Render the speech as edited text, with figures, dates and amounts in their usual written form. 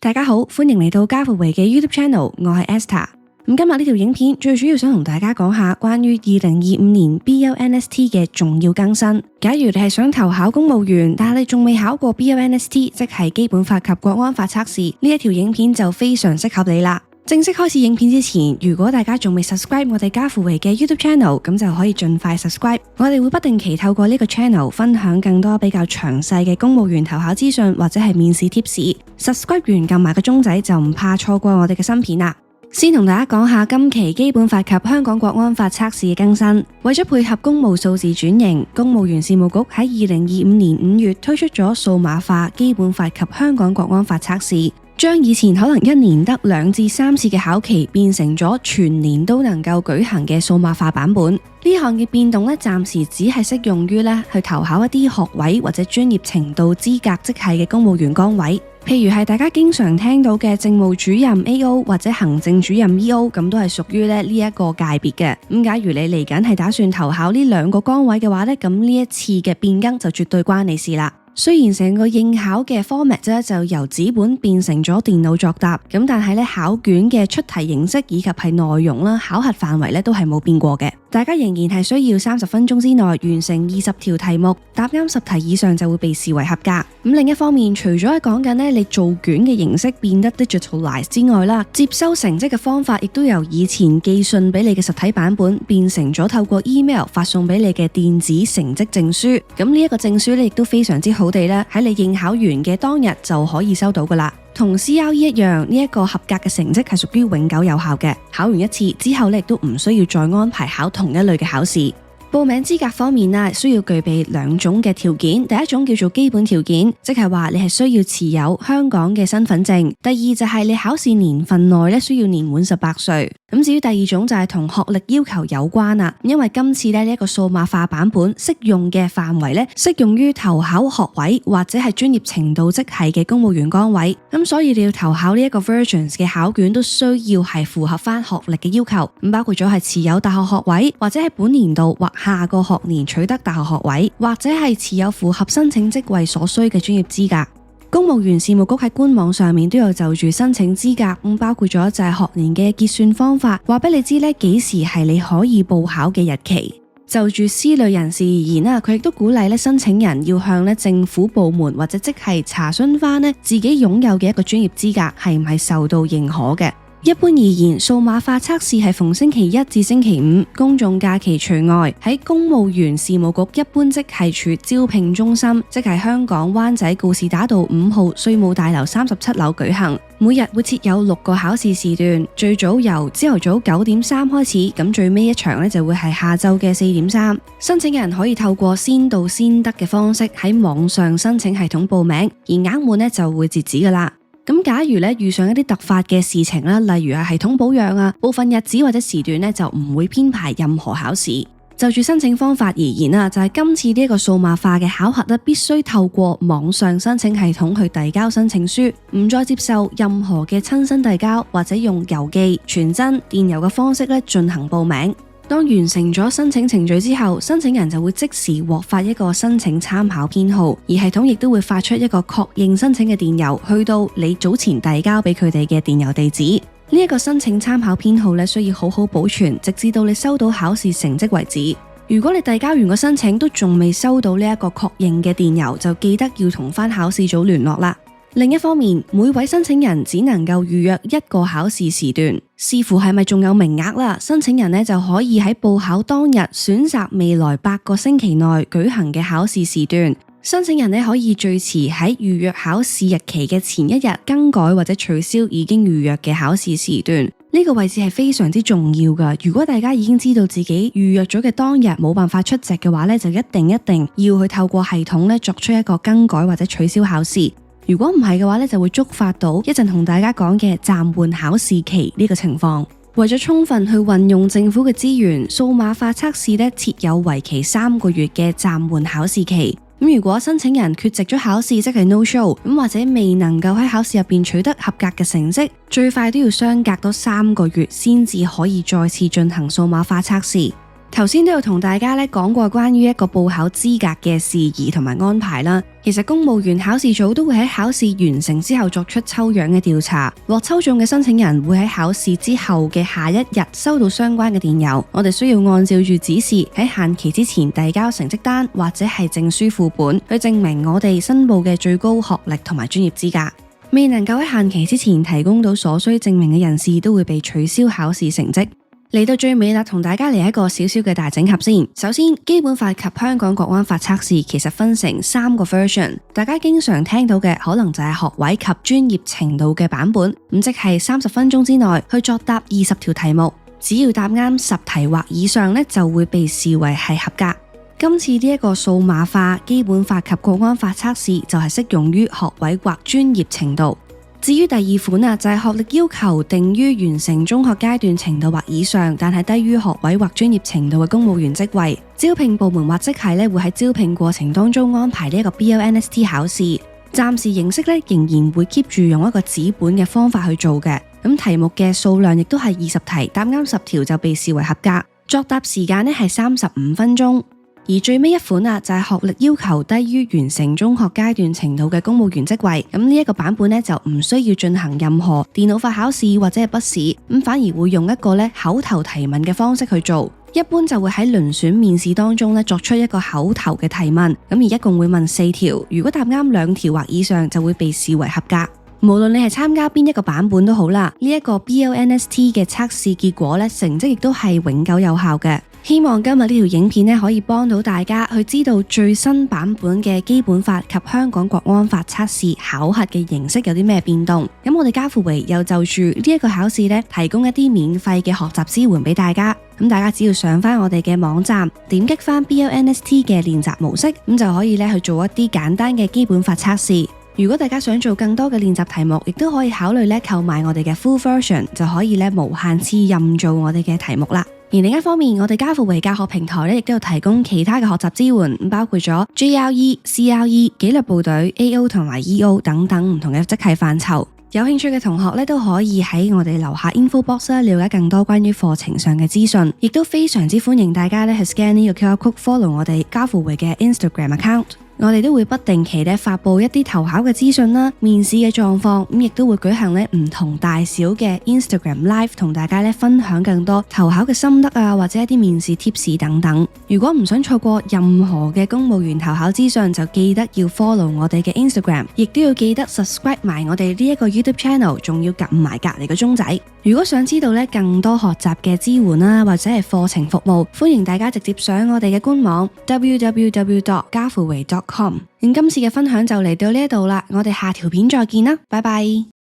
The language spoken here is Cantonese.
大家好，歡迎嚟到家父維嘅 YouTube Channel， 我係 Esther。今日呢條影片最主要想同大家講下關於2025年 BLNST 嘅重要更新。假如你係想投考公務員，但係你仲未考過 BLNST， 即係基本法及國安法測試，呢一條影片就非常適合你啦。正式開始影片之前，如果大家仲未 subscribe 我哋家父維嘅 YouTube Channel， 咁就可以盡快 subscribe。我哋會不定期透過呢個 channel 分享更多比較詳細嘅公務員投考資訊或者係面試 tips。subscribe 完撳埋個鐘仔就唔怕錯過我哋嘅新片啦。先同大家講下今期基本法及香港國安法測試嘅更新。為咗配合公務數字轉型，公務員事務局喺2025年5月推出咗數碼化基本法及香港國安法測試，將以前可能一年得2至3次嘅考期變成咗全年都能夠舉行嘅數碼化版本。呢項嘅變動暫時只係適用於去投考一啲學位或者專業程度資格職系嘅公務員崗位，譬如係大家經常聽到嘅政務主任 AO 或者行政主任 EO， 咁都係屬於呢一個界別嘅。咁假如你嚟緊係打算投考呢2個崗位嘅話呢，咁呢一次嘅變更就絕對關你事啦。雖然成個應考嘅 format 就由紙本變成咗電腦作答，咁但係考卷嘅出題形式以及係內容啦、考核範圍都係冇變過嘅。大家仍然係需要30分鐘之內完成20條題目，答啱10題以上就會被視為合格。咁另一方面，除咗係講緊你做卷嘅形式變得 digitalize 之外啦，接收成績嘅方法亦都由以前寄信俾你嘅實體版本變成咗透過 email 發送俾你嘅電子成績證書。咁呢一個證書亦都非常之好地喺你應考完嘅當日就可以收到噶啦。同 CRE 一樣，呢一個合格嘅成績係屬於永久有效嘅。考完一次之後亦都唔需要再安排考同一類嘅考試。報名資格方面需要具備2種嘅條件。第一種叫做基本條件，即係話你係需要持有香港嘅身份證。第二就係你考試年份內需要年滿18歲。咁至於第二種就係同學歷要求有關啦，因為今次呢一個數碼化版本適用嘅範圍適用於投考學位或者係專業程度職系嘅公務員崗位。咁所以你要投考呢一個 versions 嘅考卷都需要係符合翻學歷嘅要求。咁包括咗係持有大學學位，或者係本年度或下個學年取得大學學位，或者係持有符合申請職位所需嘅專業資格。公務員事務局喺官網上面都有就住申請資格，包括咗就係學年嘅結算方法，話俾你知幾時係你可以報考嘅日期。就住 C 類人士而言佢亦都鼓勵申請人要向政府部門或者職系查詢翻自己擁有嘅一個專業資格係唔係受到認可嘅。一般而言，數碼化測試係逢星期1至星期5，公眾假期除外，喺公務員事務局一般職系處招聘中心，即係香港灣仔告士打道5號稅務大樓37樓舉行。每日會設有6個考試時段，最早由朝頭早9點3開始，咁最尾一場就會係下晝嘅4點3。申請人可以透過先到先得嘅方式喺網上申請系統報名，而額滿就會截止㗎喇。咁假如遇上一啲突發嘅事情啦，例如係系統保養部分日子或者時段就唔會編排任何考試。就住申請方法而言就係今次呢個數碼化嘅考核必須透過網上申請系統去遞交申請書，唔再接受任何嘅親身遞交或者用郵寄、傳真、電郵嘅方式進行報名。當完成咗申請程序之後，申請人就會即時獲發一個申請參考編號，而系統亦都會發出一個確認申請嘅電郵去到你早前遞交俾佢哋嘅電郵地址。呢一個申請參考編號需要好好保存，直至到你收到考試成績為止。如果你遞交完個申請都仲未收到呢一個確認嘅電郵，就記得要同翻考試組聯絡啦。另一方面，每位申請人只能夠預約1個考試時段，視乎係咪仲有名額啦。申請人就可以喺報考當日選擇未來8個星期內舉行嘅考試時段。申請人可以最遲喺預約考試日期嘅前一日更改或者取消已經預約嘅考試時段。呢個位置係非常之重要㗎。如果大家已經知道自己預約咗嘅當日冇辦法出席嘅話就一定要去透過系統作出一個更改或者取消考試。如果唔係嘅話就會觸發到一陣同大家講嘅暫緩考試期呢個情況。為咗充分去運用政府嘅資源，數碼化測試設有為期3個月嘅暫緩考試期。如果申請人缺席咗考試，即係 no show， 或者未能夠喺考試入邊取得合格嘅成績，最快都要相隔多3個月先至可以再次進行數碼化測試。頭先都有同大家講過關於一個報考資格嘅事宜同埋安排啦。其實公務員考試組都會喺考試完成之後作出抽樣嘅調查，獲抽中嘅申請人會喺考試之後嘅下一日收到相關嘅電郵。我哋需要按照住指示喺限期之前遞交成績單或者係證書副本，去證明我哋申報嘅最高學歷同埋專業資格。未能夠喺限期之前提供到所需證明嘅人士都會被取消考試成績。嚟到最尾啦，同大家嚟一個小小嘅大整合先。首先，基本法及香港國安法測試其實分成3個 version， 大家經常聽到嘅可能就係學位及專業程度嘅版本，咁即係30分鐘之內去作答20條題目，只要答啱10題或以上呢，就會被視為係合格。今次呢一個數碼化基本法及國安法測試就係適用於學位或專業程度。至於第二款就係學歷要求定於完成中學階段程度或以上，但係低於學位或專業程度嘅公務員職位，招聘部門或職系會喺招聘過程當中安排呢一個 BLNST 考試。暫時形式仍然會 keep 住用一個紙本嘅方法去做嘅，咁題目嘅數量亦都係20題，答啱10條就被視為合格。作答時間係35分鐘。而最尾一款就係學歷要求低於完成中學階段程度嘅公務員職位，咁呢一個版本就唔需要進行任何電腦化考試或者係筆試，咁反而會用一個口頭提問嘅方式去做。一般就會喺遴選面試當中作出一個口頭嘅提問，咁而一共會問4條，如果答啱2條或以上就會被視為合格。無論你係參加邊一個版本都好啦，呢一個 BLNST 嘅測試結果成績亦都係永久有效嘅。希望今日呢條影片可以幫到大家去知道最新版本嘅基本法及香港國安法測試考核嘅形式有啲咩變動。咁我哋家父維又就住呢一個考試提供一啲免費嘅學習支援俾大家。咁大家只要上翻我哋嘅網站，點擊翻 BLNST 嘅練習模式，咁就可以去做一啲簡單嘅基本法測試。如果大家想做更多嘅練習題目，亦都可以考慮購買我哋嘅 full version， 就可以無限次任做我哋嘅題目啦。而另一方面，我哋家父維教學平台亦都有提供其他嘅學習支援，包括咗 GRE、CRE、紀律部隊、AO 同埋 EO 等等唔同嘅職系範疇。有興趣嘅同學都可以喺我哋樓下 info box 了解更多關於課程上嘅資訊，亦都非常之歡迎大家去 scan 呢個 QR code follow 我哋家父維嘅 Instagram account。我哋都會不定期發佈一啲投考嘅資訊啦、面試嘅狀況，亦都會舉行唔同大小嘅 Instagram Live 同大家分享更多投考嘅心得或者一啲面試 tips 等等。如果唔想錯過任何嘅公務員投考資訊，就記得要 follow 我哋嘅 Instagram， 亦都要記得 subscribe 埋我哋呢一個 YouTube channel， 仲要撳埋隔籬個鐘仔。如果想知道更多學習嘅支援或者係課程服務，歡迎大家直接上我哋嘅官網 www.jafulway.com。今次嘅分享就嚟到呢度啦，我哋下條片再見啦，拜拜。